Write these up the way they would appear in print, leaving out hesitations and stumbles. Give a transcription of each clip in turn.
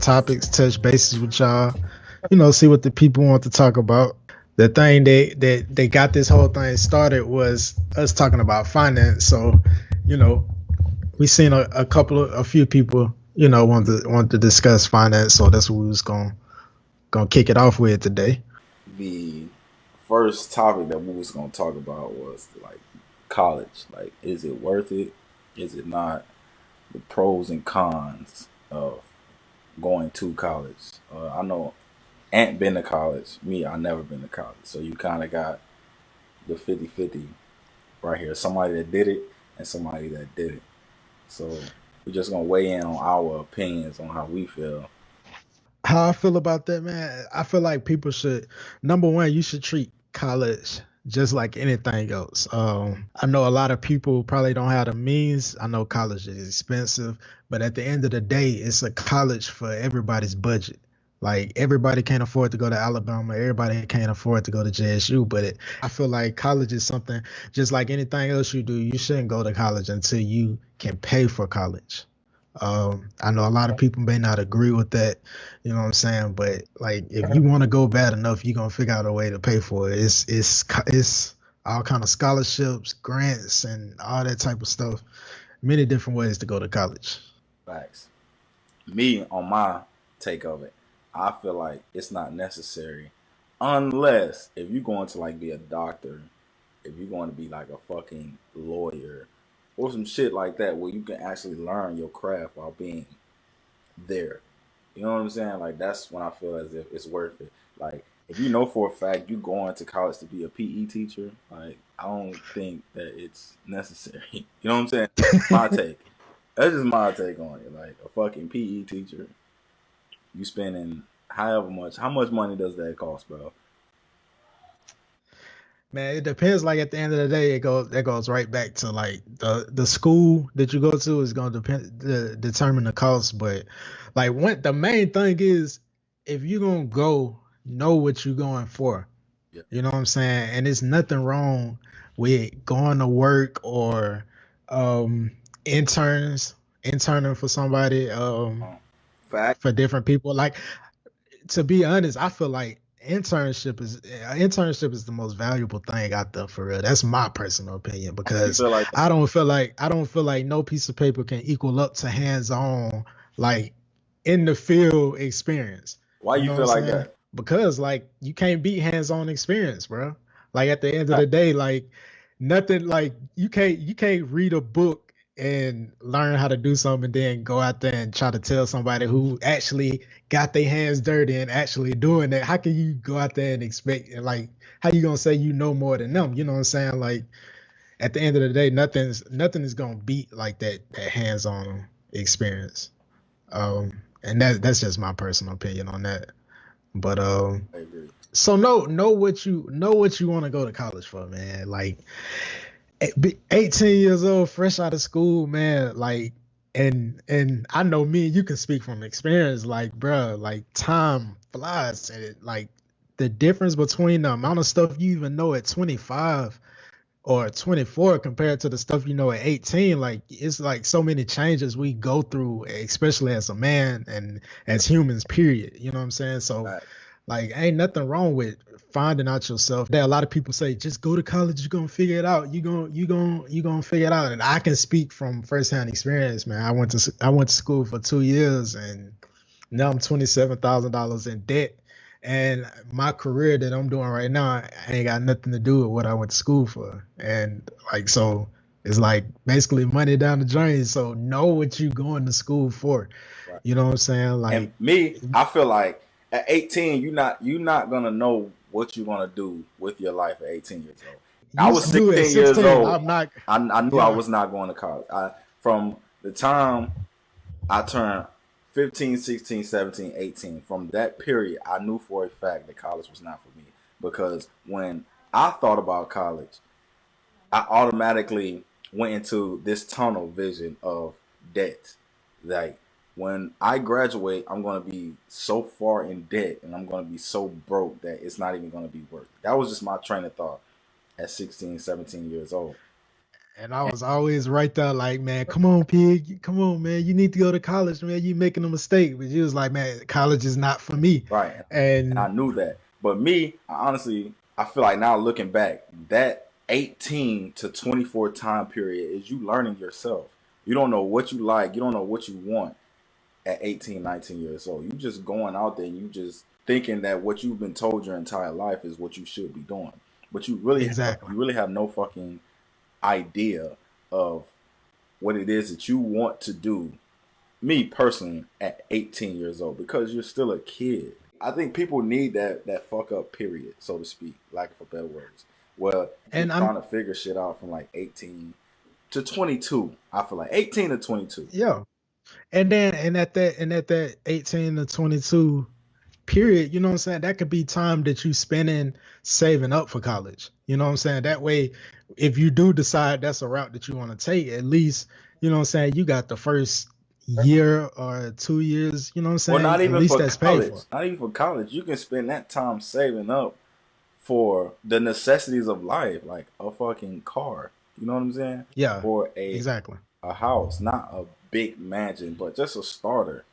topics, touch bases with y'all. See what the people want to talk about. The thing they got this whole thing started was us talking about finance. So, you know, we seen a few people, want to discuss finance. So that's what we was gonna kick it off with today. The first topic that we was gonna talk about was like college. Like, is it worth it? Is it not? The pros and cons of going to college. I know Ant been to college. Me, I never been to college. So you kind of got the 50-50 right here. Somebody that did it and somebody that did it. So we're just gonna weigh in on our opinions on how we feel. How I feel about that, man? I feel like people should, number one, you should treat college just like anything else. I know a lot of people probably don't have the means. I know college is expensive, but at the end of the day, it's a college for everybody's budget. Like everybody can't afford to go to Alabama, everybody can't afford to go to JSU, but I feel like college is something just like anything else you do. You shouldn't go to college until you can pay for college. I know a lot of people may not agree with that, you know what I'm saying? But like, if you want to go bad enough, you're gonna figure out a way to pay for it. It's all kind of scholarships, grants, and all that type of stuff. Many different ways to go to college. Facts. Me, on my take of it, I feel like it's not necessary unless if you're going to like be a doctor, if you're going to be like a fucking lawyer or some shit like that where you can actually learn your craft while being there. You know what I'm saying? Like that's when I feel as if it's worth it. Like if you know for a fact you going to college to be a PE teacher, like I don't think that it's necessary. You know what I'm saying? My take. That's just my take on it. Like a fucking PE teacher, you spending however much. How much money does that cost, bro? Man, it depends. Like at the end of the day, it goes right back to like the school that you go to is gonna determine the cost. But like what the main thing is, if you're gonna go, know what you're going for. Yeah. You know what I'm saying? And there's nothing wrong with going to work or interns, interning for somebody, Fact. for different people. Like to be honest, I feel like internship is the most valuable thing out there for real. That's my personal opinion You because feel like that? I don't feel like no piece of paper can equal up to hands on like in the field experience. Why You you know what I'm feel like saying? that? Because like you can't beat hands on experience, bro. Like at the end of the day, like nothing like you can't read a book and learn how to do something and then go out there and try to tell somebody who actually got their hands dirty and actually doing that. How can you go out there and expect like how you gonna say you know more than them? You know what I'm saying? Like at the end of the day, nothing is gonna beat like that hands on experience. And that's just my personal opinion on that. But I agree. so know what you want to go to college for, man. Like 18 years old, fresh out of school, man. Like, and I know me and you can speak from experience. Like, bro, like time flies, and like the difference between the amount of stuff you even know at 25 or 24 compared to the stuff you know at 18, like it's like so many changes we go through, especially as a man and as humans, period. You know what I'm saying? So Fact. like, ain't nothing wrong with finding out yourself. There, a lot of people say, just go to college, you're gonna figure it out. You gonna figure it out. And I can speak from firsthand experience, man. I went to school for 2 years, and now I'm $27,000 in debt. And my career that I'm doing right now ain't got nothing to do with what I went to school for. And like, so it's like basically money down the drain. So know what you going to school for. Right. You know what I'm saying? And Like, me, I feel like at 18, you're not gonna know what you're gonna do with your life at 18 years old. I used was to do at 16 years 16. old. I'm not. I knew I Yeah. was not going to college. From the time I turned 15, 16, 17, 18, from that period, I knew for a fact that college was not for me. Because when I thought about college, I automatically went into this tunnel vision of debt. Like when I graduate, I'm gonna be so far in debt and I'm gonna be so broke that it's not even gonna be worth it. That was just my train of thought at 16, 17 years old. And I was always right there, like, man, come on, Pig. Come on, man. You need to go to college, man. You making a mistake. But you was like, man, college is not for me. Right. And I And knew that. But me, I feel like now looking back, that 18 to 24 time period is you learning yourself. You don't know what you like. You don't know what you want at 18, 19 years old. You just going out there and you just thinking that what you've been told your entire life is what you should be doing. But exactly. you really have no fucking idea of what it is that you want to do. Me personally, at 18 years old, because you're still a kid. I think people need that fuck up period, so to speak, lack of better words. Well, you're And trying I'm to figure shit out from like 18 to 22. I feel like 18 to 22. yeah. And at that 18 to 22 period, you know what I'm saying? That could be time that you spending saving up for college. You know what I'm saying? That way, if you do decide that's a route that you want to take, at least, you know what I'm saying, you got the first year or 2 years, you know what I'm Well, saying? At least that's paid for. not even for college. You can spend that time saving up for the necessities of life, like a fucking car. You know what I'm saying? Yeah, Or exactly. a house, not a big mansion, but just a starter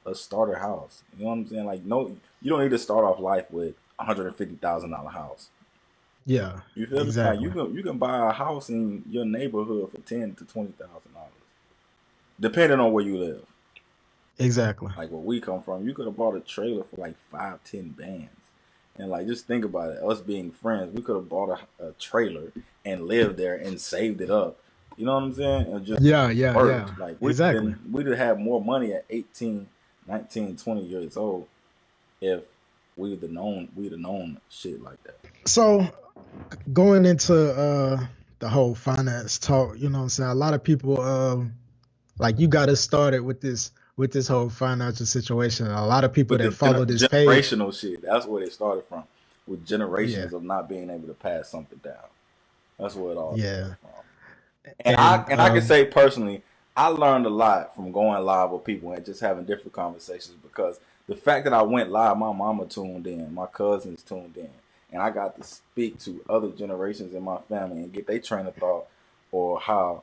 house. You know what I'm saying? Like, no, you don't need to start off life with $150,000 house. Yeah, You feel me? Like exactly. you can buy a house in your neighborhood for $10,000 to $20,000, depending on where you live. Exactly. Like where we come from, you could have bought a trailer for like 5, 10 bands. And like, just think about it. Us being friends, we could have bought a trailer and lived there and saved it up. You know what I'm saying? And just Yeah, yeah, yeah. worked. Like Exactly. we'd have had more money at 18, 19, 20 years old if we'd have known shit like that. So going into the whole finance talk, you know what I'm saying? A lot of people like you got us started with this whole financial situation. A lot of people But that follow this page, generational shit, that's where it started from. With yeah, generations of not being able to pass something down. That's where it all started yeah. from. And I can say personally, I learned a lot from going live with people and just having different conversations, because the fact that I went live, my mama tuned in, my cousins tuned in, and I got to speak to other generations in my family and get their train of thought or how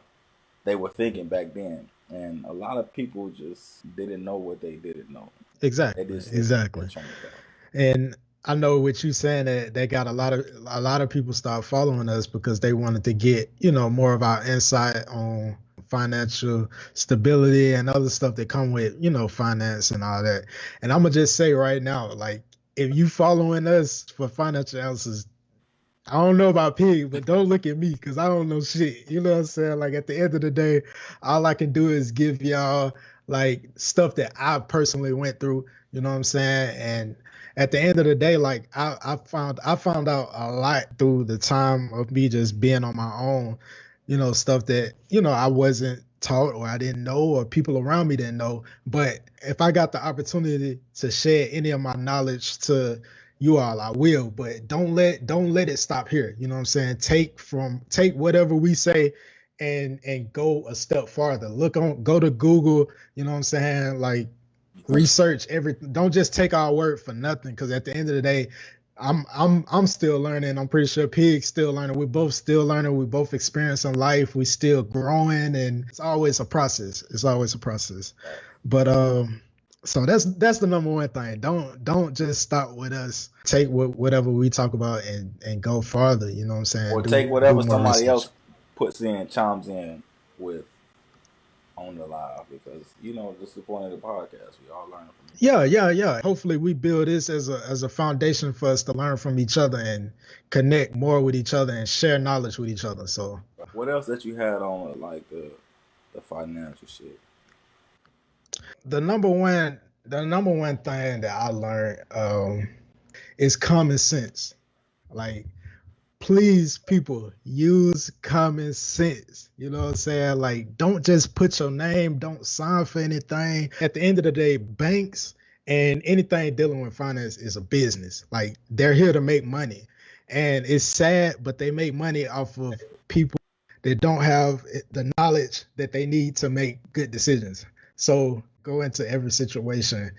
they were thinking back then. And a lot of people just didn't know what they didn't know. They exactly, just didn't have exactly. that train of thought. And I know what you saying, that they got a lot of people start following us because they wanted to get, you know, more of our insight on financial stability and other stuff that come with, you know, finance and all that. And I'm gonna just say right now, like, if you following us for financial answers, I don't know about Pig, but don't look at me because I don't know shit. You know what I'm saying? Like, at the end of the day, all I can do is give y'all like stuff that I personally went through. You know what I'm saying? And at the end of the day, like, I found out a lot through the time of me just being on my own. You know, stuff that, you know, I wasn't taught or I didn't know or people around me didn't know. But if I got the opportunity to share any of my knowledge to you all, I will. But don't let it stop here. You know what I'm saying? Take whatever we say and go a step farther. Go to Google, you know what I'm saying? Like, research everything. Don't just take our word for nothing, because at the end of the day, I'm still learning. I'm pretty sure Pig's still learning. We're both still learning. We both experiencing life. We still growing, and it's always a process. It's always a process. But so that's the number one thing. Don't just stop with us. Take whatever we talk about and go farther. You know what I'm saying? Or Do take do whatever more somebody research. else chimes in with on the live, because this is the point of the podcast. We all learn from each Yeah, yeah, yeah. Hopefully we build this as a foundation for us to learn from each other and connect more with each other and share knowledge with each other. So other. What else that you had on like the financial shit? the number one thing that I learned is common sense. Like, please, people, use common sense. You know what I'm saying? Like, don't just put your name, don't sign for anything. At the end of the day, banks and anything dealing with finance is a business. Like, they're here to make money. And it's sad, but they make money off of people that don't have the knowledge that they need to make good decisions. So go into every situation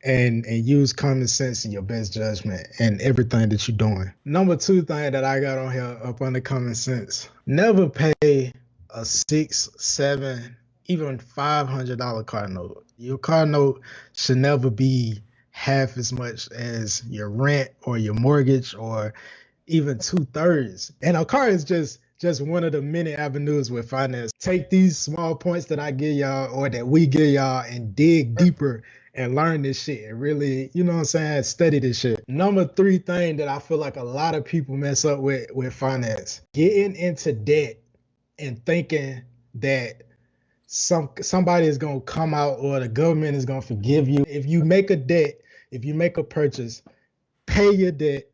and use common sense in your best judgment and everything that you're doing. Number two thing that I got on here up under common sense: never pay a 6, 7, even $500 car note. Your car note should never be half as much as your rent or your mortgage or even 2/3. And a car is just one of the many avenues with finance. Take these small points that I give y'all or that we give y'all and dig deeper and learn this shit and really, you know what I'm saying, study this shit. Number 3 thing that I feel like a lot of people mess up with finance, getting into debt and thinking that somebody is gonna come out or the government is gonna forgive you. If you make a debt, if you make a purchase, pay your debt,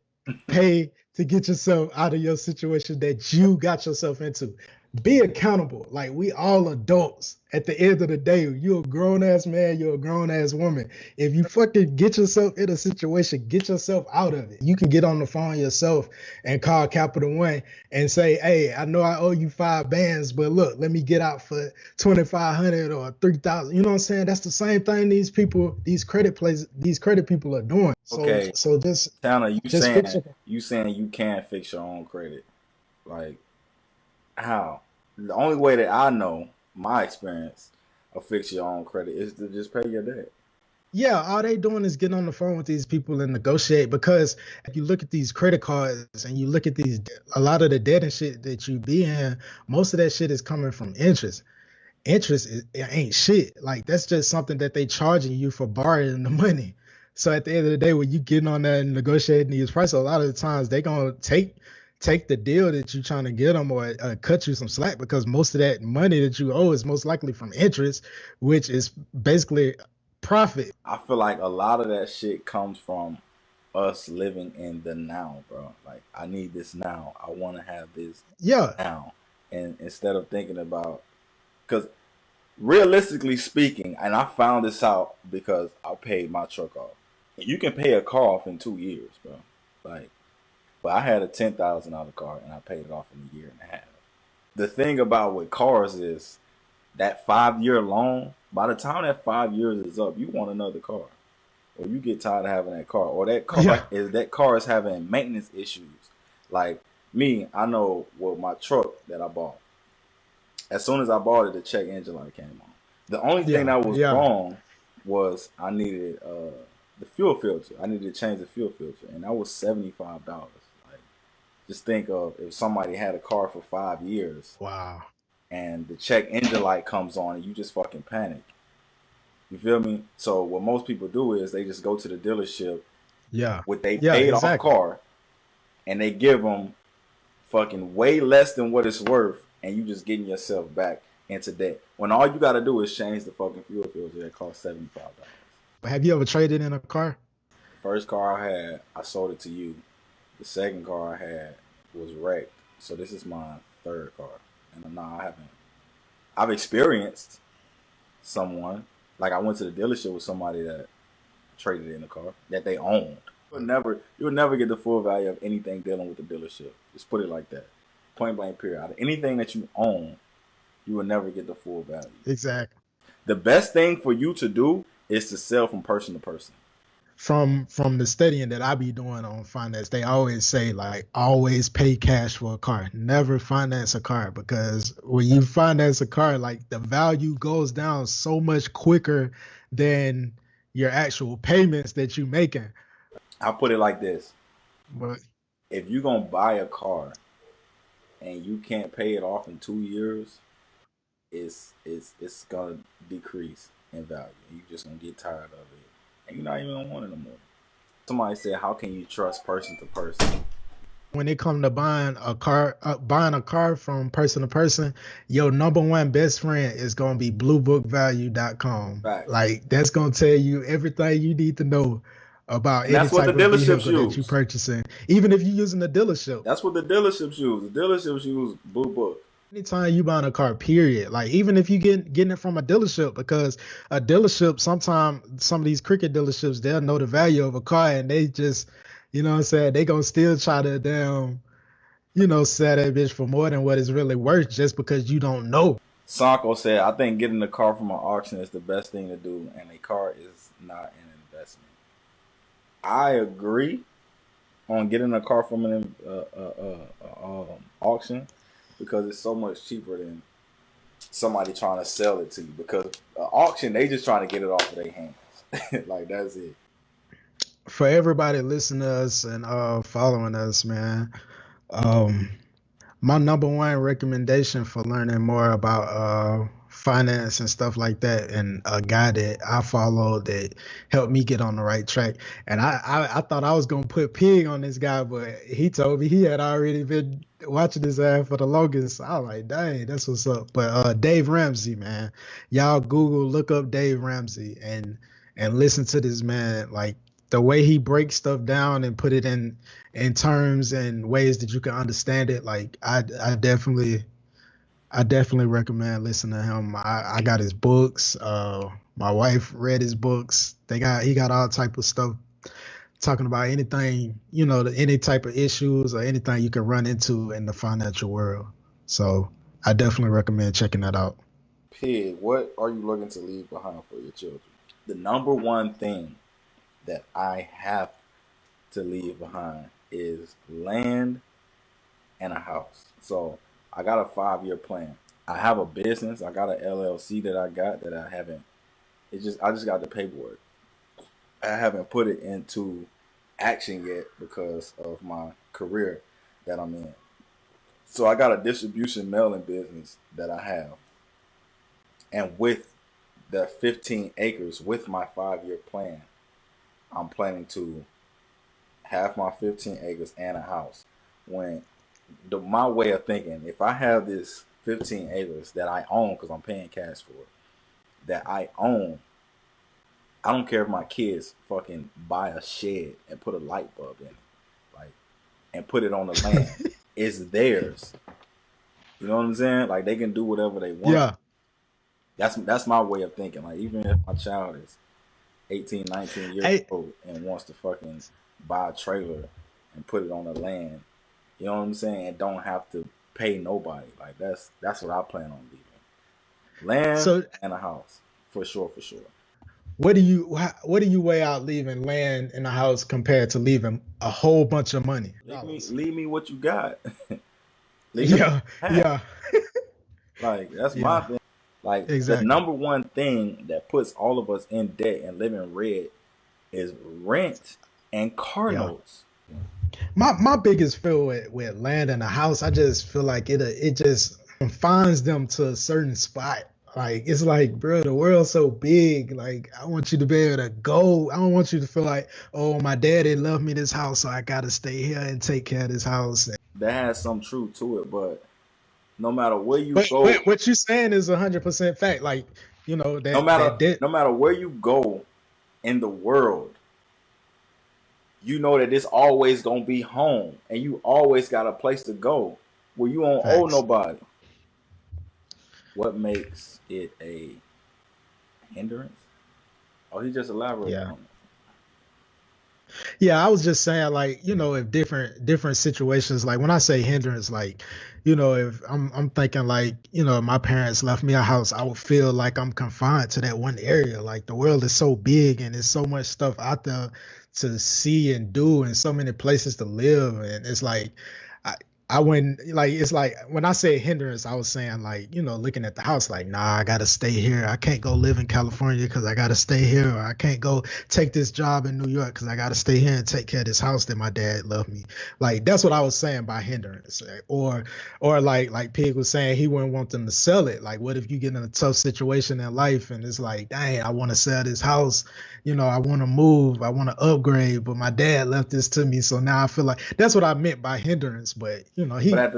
pay to get yourself out of your situation that you got yourself into. Be accountable. Like, we all adults. At the end of the day, you're a grown ass man, you're a grown ass woman. If you fucking get yourself in a situation, get yourself out of it. You can get on the phone yourself and call Capital One and say, hey, I know I owe you 5 bands, but look, let me get out for 2,500 or 3,000. You know what I'm saying? That's the same thing these credit people are doing. Okay, So just Tanner, fix it. you saying you can't fix your own credit? Like, how? The only way that I know, my experience, of fix your own credit is to just pay your debt. Yeah, all they doing is getting on the phone with these people and negotiate, because if you look at these credit cards and you look at a lot of the debt and shit that you be in, most of that shit is coming from interest. It ain't shit. Like, that's just something that they charging you for borrowing the money. So at the end of the day, when you getting on that and negotiating these prices, a lot of the times they gonna take the deal that you're trying to get them, or cut you some slack, because most of that money that you owe is most likely from interest, which is basically profit. I feel like a lot of that shit comes from us living in the now, bro. Like, I need this now. I want to have this Yeah, now. And instead of thinking about, because realistically speaking, and I found this out because I paid my truck off. You can pay a car off in 2 years, bro. Like, but I had a $10,000 car and I paid it off in a year and a half. The thing about with cars is that 5-year loan. By the time that 5 years is up, you want another car, or you get tired of having that car, or yeah, that car is having maintenance issues. Like me, I know with my truck that I bought. As soon as I bought it, the check engine light came on. The only thing yeah, that was yeah. wrong was I needed the fuel filter. I needed to change the fuel filter, and that was $75. Like, just think of if somebody had a car for 5 years Wow. and the check engine light comes on and you just fucking panic. You feel me? So what most people do is they just go to the dealership Yeah, with they yeah, paid off exactly. car and they give them fucking way less than what it's worth, and you just getting yourself back into debt. When all you got to do is change the fucking fuel filter that costs $75. Have you ever traded in a car? The first car I had, I sold it to you. The second car I had was wrecked. So this is my third car. And no, I haven't. I've experienced someone, like I went to the dealership with somebody that traded in a car that they owned. You would never get the full value of anything dealing with the dealership. Just put it like that. Point blank period. Out of anything that you own, you will never get the full value. Exactly. The best thing for you to do is to sell from person to person. From the studying that I be doing on finance, they always say, like, always pay cash for a car. Never finance a car, because when you finance a car, like, the value goes down so much quicker than your actual payments that you making. I'll put it like this. But If you're going to buy a car and you can't pay it off in 2 years, it's going to decrease in value. You're just going to get tired of it. And you're not even going to want it no more. Somebody said, how can you trust person to person? when it comes to buying a car from person to person, your number one best friend is gonna be bluebookvalue.com. Facts. Like, that's gonna tell you everything you need to know about And any that's what the type of dealerships vehicle that you use. purchasing, even if you're using a dealership. That's what the dealerships use. The dealerships use Blue Book. Anytime you buying a car, period. Like, even if you getting it from a dealership, because a dealership, sometimes some of these cricket dealerships, they'll know the value of a car and they just, you know what I'm saying, they gonna still try to sell that bitch for more than what it's really worth, just because you don't know. Sanko said, I think getting a car from an auction is the best thing to do, and a car is not an investment. I agree on getting a car from an auction because it's so much cheaper than somebody trying to sell it to you, because auction, they just trying to get it off of their hands. Like, that's it. For everybody listening to us and following us, man, um, my number one recommendation for learning more about finance and stuff like that, and a guy that I followed that helped me get on the right track. And I thought I was gonna put Pig on this guy, but he told me he had already been watching his ad for the longest. I was like, dang, that's what's up. But Dave Ramsey, man, y'all Google, look up Dave Ramsey and listen to this man. Like, the way he breaks stuff down and put it in terms and ways that you can understand it. Like, I definitely recommend listening to him. I got his books. My wife read his books. He got all type of stuff talking about anything, any type of issues or anything you can run into in the financial world. So I definitely recommend checking that out. Pig, what are you looking to leave behind for your children? The number one thing that I have to leave behind is land and a house. So I got a 5-year plan. I have a business. I got an LLC that I haven't. I just got the paperwork. I haven't put it into action yet because of my career that I'm in. So I got a distribution mailing business that I have. And with the 15 acres, with my 5-year plan, I'm planning to have my 15 acres and a house. My way of thinking, if I have this 15 acres that I own, because I'm paying cash for it, that I own, I don't care if my kids fucking buy a shed and put a light bulb in it, like, and put it on the land. It's theirs. You know what I'm saying? Like, they can do whatever they want. Yeah. That's my way of thinking. Like, even if my child is 18, 19 years old and wants to fucking buy a trailer and put it on the land, you know what I'm saying, and don't have to pay nobody. Like, that's what I plan on leaving. Land and a house, for sure. What do you weigh out leaving land and a house compared to leaving a whole bunch of money? Leave me what you got. Yeah. Like, that's my thing. Like, exactly. The number one thing that puts all of us in debt and living red is rent and car notes. My biggest fear with land and a house, I just feel like it just confines them to a certain spot. Like, it's like, bro, the world's so big. Like, I want you to be able to go. I don't want you to feel like, oh, my daddy left me this house, so I got to stay here and take care of this house. That has some truth to it, but no matter where you go, what you're saying is 100% fact. Like, that no matter where you go in the world, you know that it's always gonna be home, and you always got a place to go where you don't owe nobody. What makes it a hindrance? Oh, he just elaborated on it. Yeah, I was just saying, like, if different situations, like when I say hindrance, like, if I'm thinking like, if my parents left me a house, I would feel like I'm confined to that one area. Like, the world is so big and there's so much stuff out there to see and do and so many places to live. And it's like, I wouldn't, like, it's like when I say hindrance, I was saying, like, looking at the house, like, nah, I got to stay here. I can't go live in California because I got to stay here. Or I can't go take this job in New York because I got to stay here and take care of this house that my dad left me. Like, that's what I was saying by hindrance. Or like Pig was saying, he wouldn't want them to sell it. Like, what if you get in a tough situation in life and it's like, dang, I want to sell this house. I want to move. I want to upgrade, but my dad left this to me. So now I feel like that's what I meant by hindrance. But, but at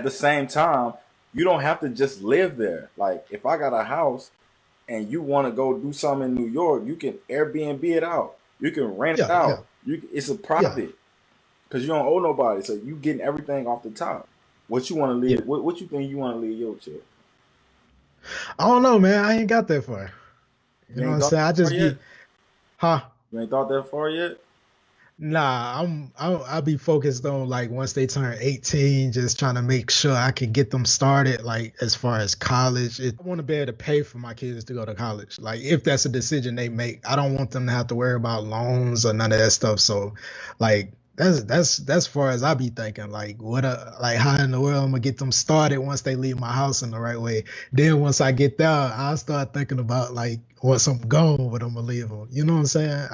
the same time, you don't have to just live there. Like, if I got a house and you want to go do something in New York, you can Airbnb it out. You can rent it out. It's a profit because you don't owe nobody. So you getting everything off the top. What you want to leave? What you think you want to leave your children? I don't know, man. I ain't got that far. You know what I'm saying? You ain't thought that far yet? Nah, I'll be focused on, like, once they turn 18, just trying to make sure I can get them started, like, as far as college. I want to be able to pay for my kids to go to college. Like, if that's a decision they make, I don't want them to have to worry about loans or none of that stuff. So, like, That's far as I be thinking. Like like how in the world I'm gonna get them started once they leave my house in the right way. Then once I get there, I'll start thinking about like once I'm gone, what I'm gonna leave them. You know what I'm saying?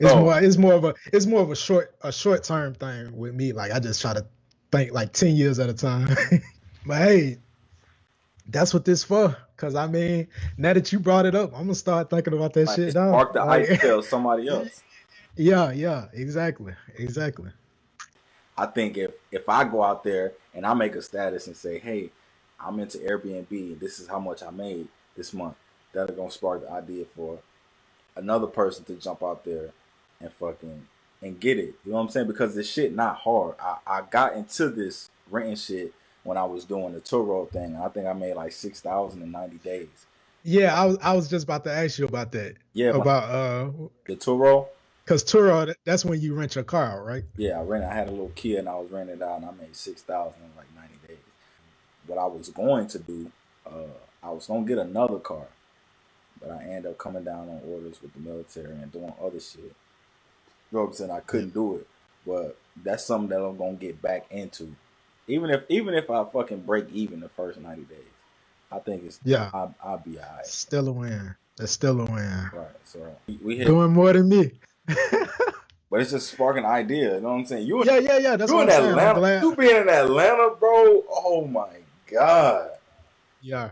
So, It's more of a short term thing with me. Like I just try to think like 10 years at a time. But hey, that's what this for. Cause I mean, now that you brought it up, I'm gonna start thinking about that like, shit it now. sparked the Like idea of somebody else. yeah, exactly. I think if I go out there and I make a status and say, hey, I'm into Airbnb, this is how much I made this month, that'll gonna spark the idea for another person to jump out there and fucking and get it. You know what I'm saying? Because this shit not hard. I got into this renting shit when I was doing the Turo thing. I think I made like 6,000 in 90 days. Yeah, I was just about to ask you about that. Yeah, when About the Turo, cause Turo, that's when you rent your car, right? yeah, I had a little Kia and I was renting it out and I made 6,000 in like 90 days. What I was going to do, I was gonna get another car, but I ended up coming down on orders with the military and doing other shit. You know what I'm saying? I Yeah. couldn't do it, but that's something that I'm gonna get back into. Even if I fucking break even the first 90 days, I think Yeah. I'll be alright. Still a win. That's still a win. Right. So we hit, Doing more than me. but it's just sparking idea. You know what I'm saying? Yeah. That's You what in I'm saying. I'm Atlanta? glad. You being in Atlanta, bro? Oh my god! Yeah.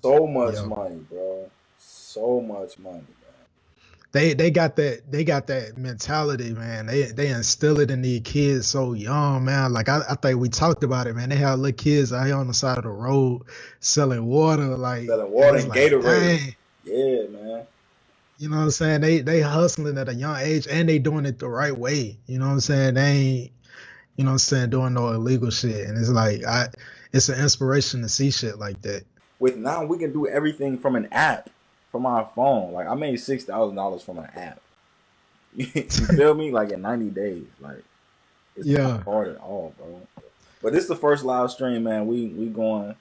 So much Yeah. money, bro. So much money, man. They got that mentality, man. They instill it in these kids so young, man. Like I think we talked about it, man. They have little kids out here on the side of the road selling water, like, Selling and water it's and like, Gatorade. dang, Yeah, man. you know what I'm saying? They hustling at a young age and they doing it the right way. You know what I'm saying? They ain't, you know what I'm saying, doing no illegal shit. And it's like it's an inspiration to see shit like that. With now we can do everything from an app, from our phone. Like I made $6,000 from an app. You feel me? Like in 90 days. Like it's not Yeah. hard at all, bro. But this is the first live stream, man. We going.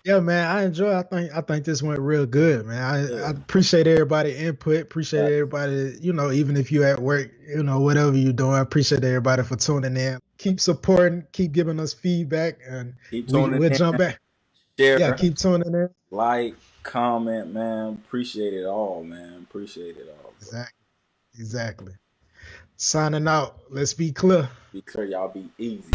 Yeah, man, I enjoy. I think this went real good, man. I Yeah. appreciate everybody input. Appreciate Facts. everybody. You know, even if you at work, you know, whatever you doing, I appreciate everybody for tuning in. Keep supporting. Keep giving us feedback, and Keep tuning we'll in. jump back. Yeah, Share, keep tuning in. like, comment, man. Appreciate it all, man. Appreciate it all, bro. Exactly. Signing out. Let's be clear. Be clear, y'all be easy.